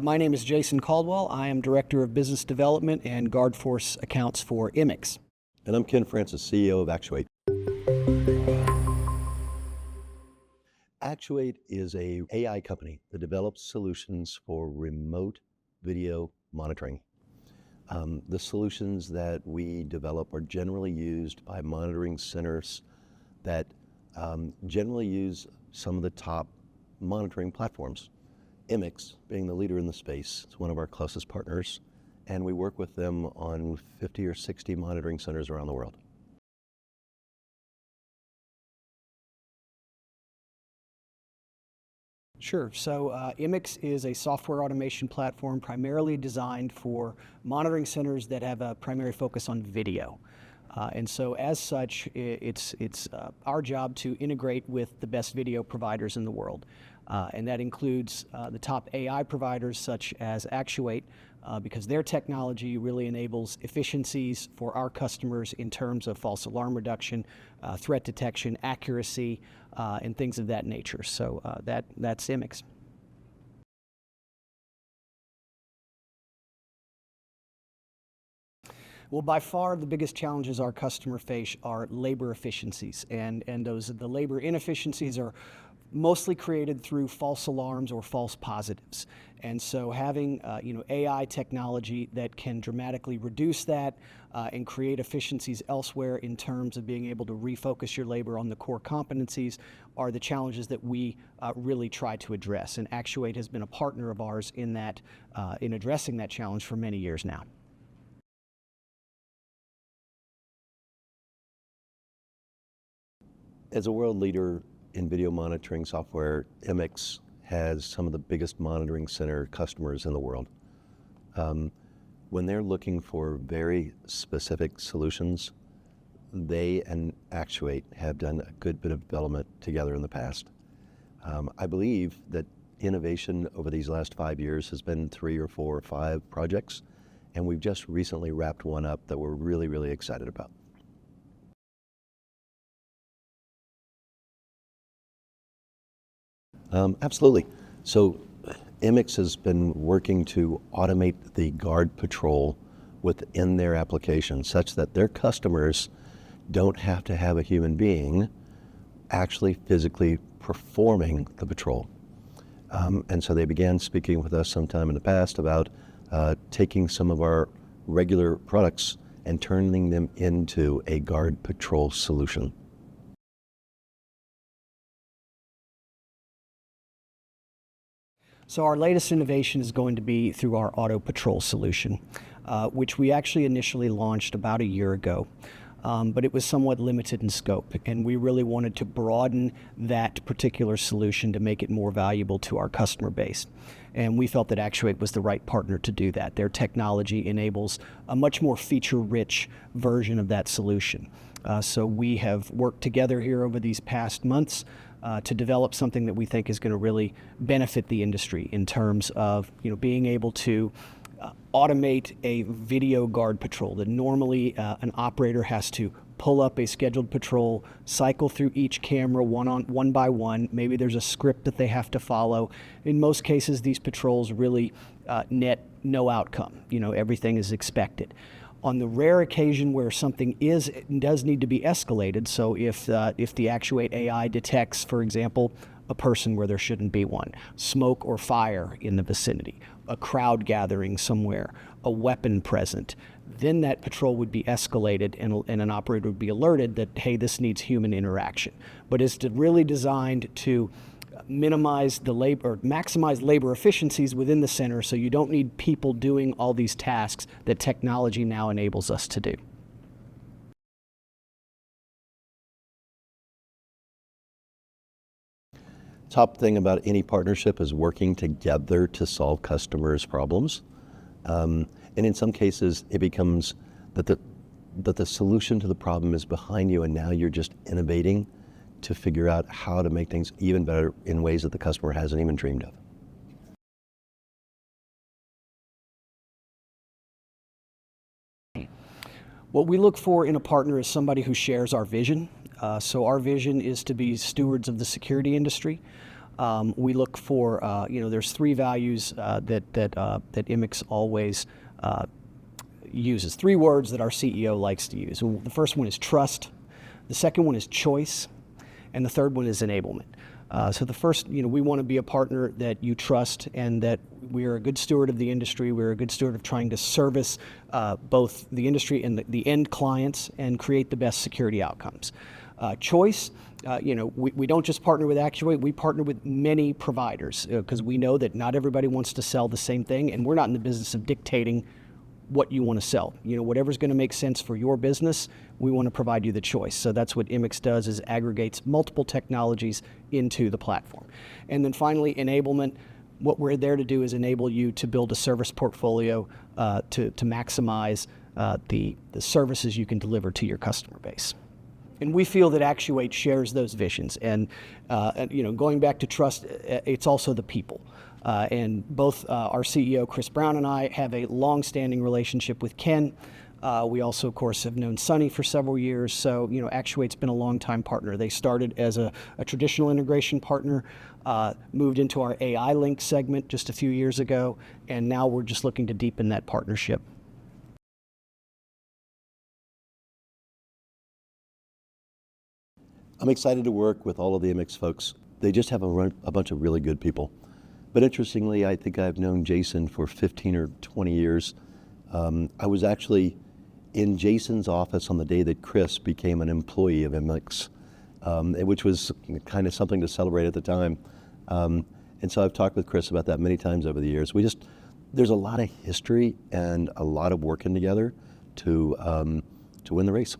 My name is Jason Caldwell. I am Director of Business Development and Guard Force Accounts for Immix. And I'm Ken Francis, CEO of Actuate. Actuate is a AI company that develops solutions for remote video monitoring. The solutions that we develop are generally used by monitoring centers that generally use some of the top monitoring platforms. Immix, being the leader in the space, is one of our closest partners, and we work with them on 50 or 60 monitoring centers around the world. Sure. So Immix is a software automation platform primarily designed for monitoring centers that have a primary focus on video. And so as such, it's our job to integrate with the best video providers in the world. And that includes the top AI providers such as Actuate, because their technology really enables efficiencies for our customers in terms of false alarm reduction, threat detection, accuracy, and things of that nature. So that's Immix. Well, by far the biggest challenges our customer face are labor efficiencies, and the labor inefficiencies are mostly created through false alarms or false positives. And so having AI technology that can dramatically reduce that and create efficiencies elsewhere in terms of being able to refocus your labor on the core competencies are the challenges that we really try to address. And Actuate has been a partner of ours in that, in addressing that challenge for many years now. As a world leader in video monitoring software, Immix has some of the biggest monitoring center customers in the world. When they're looking for very specific solutions, they and Actuate have done a good bit of development together in the past. I believe that innovation over these last 5 years has been 3 or 4 or 5 projects, and we've just recently wrapped one up that we're really, really excited about. Absolutely. So Immix has been working to automate the guard patrol within their application such that their customers don't have to have a human being actually physically performing the patrol. And so they began speaking with us sometime in the past about taking some of our regular products and turning them into a guard patrol solution. So our latest innovation is going to be through our Auto Patrol solution, which we actually initially launched about a year ago. But it was somewhat limited in scope, and we really wanted to broaden that particular solution to make it more valuable to our customer base. And we felt that Actuate was the right partner to do that. Their technology enables a much more feature-rich version of that solution. So we have worked together here over these past months to develop something that we think is going to really benefit the industry in terms of being able to automate a video guard patrol that normally an operator has to pull up a scheduled patrol, cycle through each camera one by one. Maybe there's a script that they have to follow. In most cases, these patrols really net no outcome. Everything is expected. On the rare occasion where something does need to be escalated, so if the Actuate AI detects, for example, a person where there shouldn't be one, smoke or fire in the vicinity, a crowd gathering somewhere, a weapon present, then that patrol would be escalated and an operator would be alerted that, hey, this needs human interaction. But it's really designed to minimize the labor, or maximize labor efficiencies within the center, so you don't need people doing all these tasks that technology now enables us to do. Top thing about any partnership is working together to solve customers' problems. And in some cases, it becomes that the solution to the problem is behind you, and now you're just innovating to figure out how to make things even better in ways that the customer hasn't even dreamed of. What we look for in a partner is somebody who shares our vision. So our vision is to be stewards of the security industry. We look for, there's three values that Immix always uses. Three words that our CEO likes to use. The first one is trust. The second one is choice. And the third one is enablement. So the first, we want to be a partner that you trust and that we are a good steward of the industry. We're a good steward of trying to service both the industry and the end clients and create the best security outcomes. Choice, we don't just partner with Actuate, we partner with many providers because we know that not everybody wants to sell the same thing, and we're not in the business of dictating what you want to sell. Whatever's going to make sense for your business, we want to provide you the choice. So that's what Immix does, is aggregates multiple technologies into the platform. And then finally, enablement. What we're there to do is enable you to build a service portfolio to maximize the services you can deliver to your customer base. And we feel that Actuate shares those visions. And going back to trust, it's also the people. And both our CEO, Chris Brown, and I have a long-standing relationship with Ken. We also, of course, have known Sunny for several years. So, Actuate's been a long-time partner. They started as a traditional integration partner, moved into our AI link segment just a few years ago, and now we're just looking to deepen that partnership. I'm excited to work with all of the Immix folks. They just have a bunch of really good people. But interestingly, I think I've known Jason for 15 or 20 years. I was actually in Jason's office on the day that Chris became an employee of Immix, which was kind of something to celebrate at the time. And so I've talked with Chris about that many times over the years. There's a lot of history and a lot of working together to win the race.